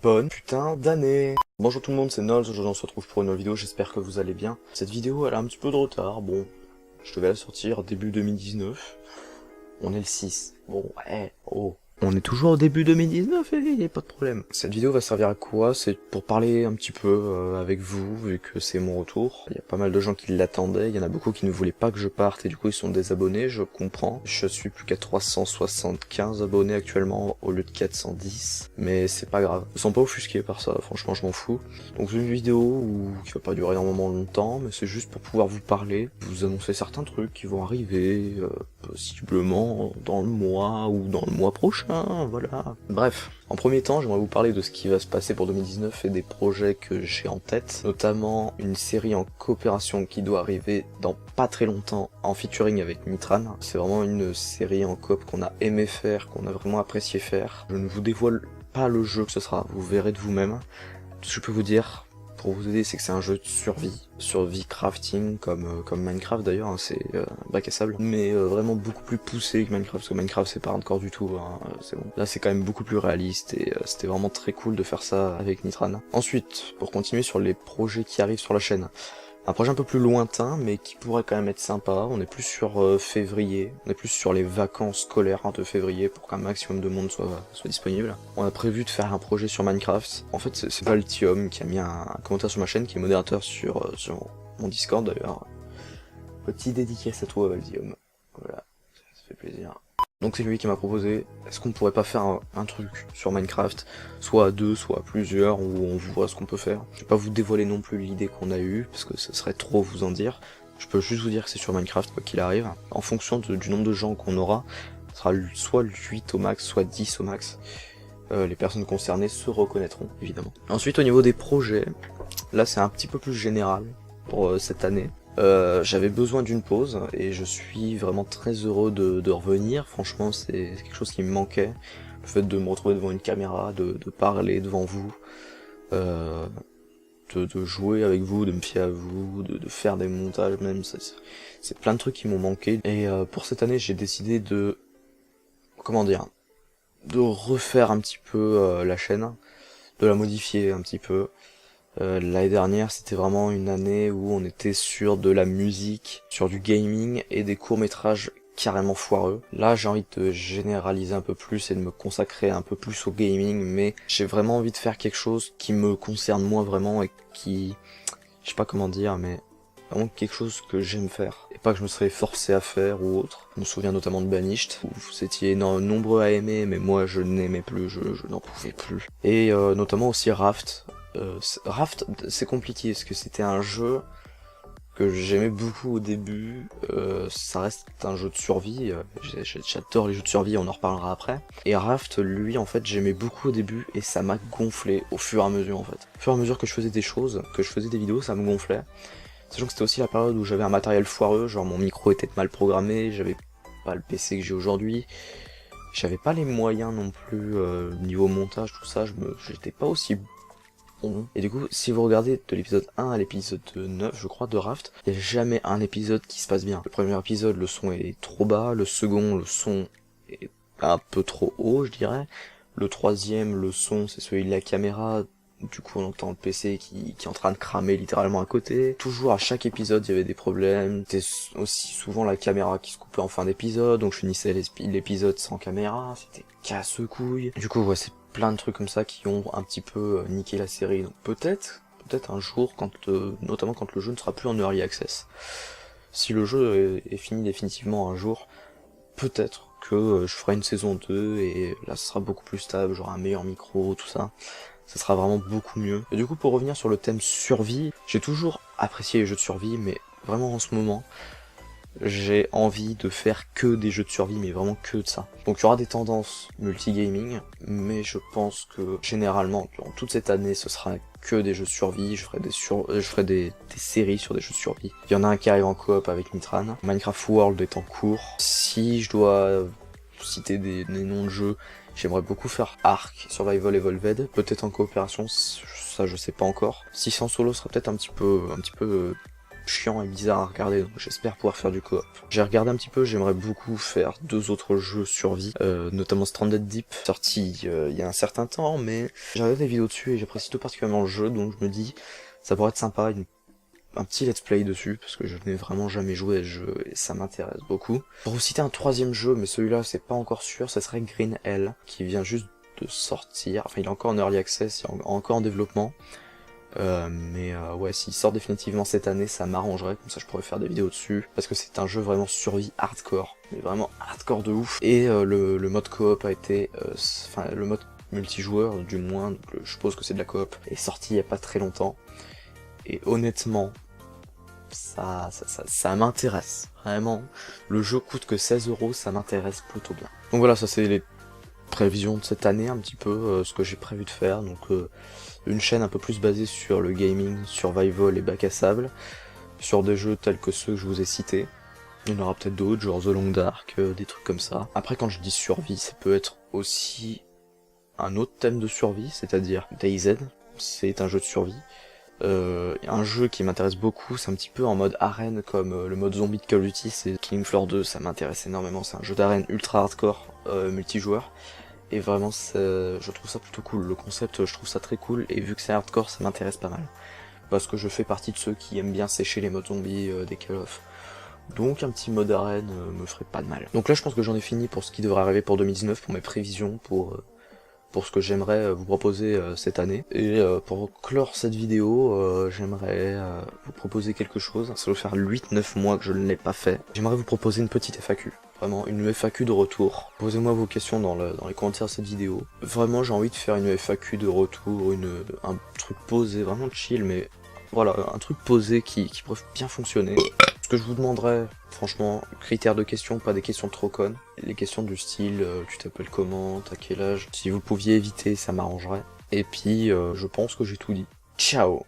bonne putain d'année. Bonjour tout le monde, c'est Nolz, aujourd'hui on se retrouve pour une nouvelle vidéo, j'espère que vous allez bien. Cette vidéo elle a un petit peu de retard, bon, je devais la sortir début 2019, on est le 6, bon, ouais, oh. On est toujours au début 2019 et pas de problème. Cette vidéo va servir à quoi? C'est pour parler un petit peu avec vous, vu que c'est mon retour. Il y a pas mal de gens qui l'attendaient, il y en a beaucoup qui ne voulaient pas que je parte et du coup ils sont désabonnés, je comprends. Je suis plus qu'à 375 abonnés actuellement au lieu de 410, mais c'est pas grave. Ils sont pas offusqués par ça, franchement je m'en fous. Donc c'est une vidéo qui va pas durer énormément longtemps, mais c'est juste pour pouvoir vous parler, vous annoncer certains trucs qui vont arriver, possiblement dans le mois ou dans le mois prochain. Voilà. Bref, en premier temps, j'aimerais vous parler de ce qui va se passer pour 2019 et des projets que j'ai en tête, notamment une série en coopération qui doit arriver dans pas très longtemps en featuring avec Mitran. C'est vraiment une série en coop qu'on a aimé faire, qu'on a vraiment apprécié faire. Je ne vous dévoile pas le jeu que ce sera, vous verrez de vous-même. Tout ce que je peux vous dire pour vous aider, c'est que c'est un jeu de survie crafting, comme Minecraft d'ailleurs, hein, c'est bac à sable, mais vraiment beaucoup plus poussé que Minecraft, parce que Minecraft c'est pas hardcore du tout, hein, c'est bon. Là c'est quand même beaucoup plus réaliste, et c'était vraiment très cool de faire ça avec Nitran. Ensuite, pour continuer sur les projets qui arrivent sur la chaîne, un projet un peu plus lointain, mais qui pourrait quand même être sympa. On est plus sur février, on est plus sur les vacances scolaires de février pour qu'un maximum de monde soit disponible. On a prévu de faire un projet sur Minecraft. En fait, c'est Valtium qui a mis un commentaire sur ma chaîne, qui est modérateur sur mon Discord d'ailleurs. Petit dédicace à toi, Valtium. Voilà, ça fait plaisir. Donc c'est lui qui m'a proposé, est-ce qu'on pourrait pas faire un truc sur Minecraft, soit à deux, soit à plusieurs, où on voit ce qu'on peut faire. Je vais pas vous dévoiler non plus l'idée qu'on a eue, parce que ce serait trop vous en dire. Je peux juste vous dire que c'est sur Minecraft, quoi qu'il arrive. En fonction du nombre de gens qu'on aura, ce sera soit 8 au max, soit 10 au max. Les personnes concernées se reconnaîtront, évidemment. Ensuite, au niveau des projets, là c'est un petit peu plus général pour cette année. J'avais besoin d'une pause et je suis vraiment très heureux de revenir. Franchement, c'est quelque chose qui me manquait. Le fait de me retrouver devant une caméra, de parler devant vous, de jouer avec vous, de me fier à vous, de faire des montages même, c'est plein de trucs qui m'ont manqué. Et pour cette année, j'ai décidé de, comment dire, de refaire un petit peu la chaîne, de la modifier un petit peu. L'année dernière, c'était vraiment une année où on était sur de la musique, sur du gaming et des courts-métrages carrément foireux. Là, j'ai envie de généraliser un peu plus et de me consacrer un peu plus au gaming, mais j'ai vraiment envie de faire quelque chose qui me concerne moi vraiment et qui, je sais pas comment dire, mais vraiment quelque chose que j'aime faire et pas que je me serais forcé à faire ou autre. On se souvient notamment de Banished, où vous étiez nombreux à aimer, mais moi je n'aimais plus, je n'en pouvais plus. Et notamment aussi Raft. Raft, c'est compliqué parce que c'était un jeu que j'aimais beaucoup au début. Ça reste un jeu de survie. J'adore les jeux de survie, on en reparlera après. Et Raft, lui, en fait, j'aimais beaucoup au début et ça m'a gonflé au fur et à mesure, en fait. Au fur et à mesure que je faisais des choses, que je faisais des vidéos, ça me gonflait. Sachant que c'était aussi la période où j'avais un matériel foireux, genre mon micro était mal programmé, j'avais pas le PC que j'ai aujourd'hui. J'avais pas les moyens non plus niveau montage, tout ça, j'étais pas aussi bon. Et du coup, si vous regardez de l'épisode 1 à l'épisode 9, je crois, de Raft, il n'y a jamais un épisode qui se passe bien. Le premier épisode, le son est trop bas, le second, le son est un peu trop haut, je dirais. Le troisième, le son, c'est celui de la caméra. Du coup, on entend le PC qui est en train de cramer littéralement à côté. Toujours à chaque épisode, il y avait des problèmes. C'était aussi souvent la caméra qui se coupait en fin d'épisode, donc je finissais l'épisode sans caméra. C'était casse-couille. Du coup, ouais, c'est plein de trucs comme ça qui ont un petit peu niqué la série. Donc peut-être un jour, notamment quand le jeu ne sera plus en early access. Si le jeu est fini définitivement un jour, peut-être que je ferai une saison 2 et là ce sera beaucoup plus stable, j'aurai un meilleur micro, tout ça. Ça sera vraiment beaucoup mieux. Et du coup, pour revenir sur le thème survie, j'ai toujours apprécié les jeux de survie, mais vraiment en ce moment, j'ai envie de faire que des jeux de survie, mais vraiment que de ça. Donc il y aura des tendances multigaming, mais je pense que généralement, durant toute cette année, ce sera que des jeux de survie. Je ferai des séries sur des jeux de survie. Il y en a un qui arrive en coop avec Mitran. Minecraft World est en cours. Si je dois citer des noms de jeux, j'aimerais beaucoup faire Ark, Survival Evolved, peut-être en coopération, ça je sais pas encore. 600 solo sera peut-être un petit peu chiant et bizarre à regarder, donc j'espère pouvoir faire du coop. J'ai regardé un petit peu, j'aimerais beaucoup faire 2 autres jeux survie, notamment Stranded Deep, sorti il y a un certain temps, mais j'ai regardé des vidéos dessus et j'apprécie tout particulièrement le jeu, donc je me dis, ça pourrait être sympa, un petit let's play dessus, parce que je n'ai vraiment jamais joué à ce jeu et ça m'intéresse beaucoup. Pour vous citer un 3e jeu, mais celui-là c'est pas encore sûr, ça serait Green Hell, qui vient juste de sortir, enfin il est encore en early access, il est encore en développement. Ouais, s'il sort définitivement cette année, ça m'arrangerait, comme ça je pourrais faire des vidéos dessus, parce que c'est un jeu vraiment survie hardcore, mais vraiment hardcore de ouf. Et le mode coop a été, enfin le mode multijoueur du moins, donc je suppose que c'est de la coop, est sorti il y a pas très longtemps. Et honnêtement, ça m'intéresse, vraiment. Le jeu coûte que 16 €, ça m'intéresse plutôt bien. Donc voilà, ça c'est les prévisions de cette année un petit peu, ce que j'ai prévu de faire, donc une chaîne un peu plus basée sur le gaming, survival et bac à sable, sur des jeux tels que ceux que je vous ai cités. Il y en aura peut-être d'autres, genre The Long Dark, des trucs comme ça. Après quand je dis survie, ça peut être aussi un autre thème de survie, c'est-à-dire DayZ, c'est un jeu de survie. Un jeu qui m'intéresse beaucoup, c'est un petit peu en mode arène comme le mode zombie de Call of Duty, c'est Killing Floor 2, ça m'intéresse énormément, c'est un jeu d'arène ultra hardcore, multijoueur. Et vraiment, je trouve ça plutôt cool. Le concept, je trouve ça très cool. Et vu que c'est hardcore, ça m'intéresse pas mal. Parce que je fais partie de ceux qui aiment bien sécher les modes zombies des Call of. Donc un petit mode arène me ferait pas de mal. Donc là, je pense que j'en ai fini pour ce qui devrait arriver pour 2019, pour mes prévisions, pour ce que j'aimerais vous proposer cette année. Et pour clore cette vidéo, j'aimerais vous proposer quelque chose. Ça doit faire 8-9 mois que je ne l'ai pas fait. J'aimerais vous proposer une petite FAQ. Vraiment, une FAQ de retour. Posez-moi vos questions dans les commentaires de cette vidéo. Vraiment, j'ai envie de faire une FAQ de retour, un truc posé, vraiment chill, mais voilà, un truc posé qui pourrait bien fonctionner. Ce que je vous demanderais, franchement, critères de questions, pas des questions trop connes. Les questions du style, tu t'appelles comment, t'as quel âge. Si vous pouviez éviter, ça m'arrangerait. Et puis, je pense que j'ai tout dit. Ciao!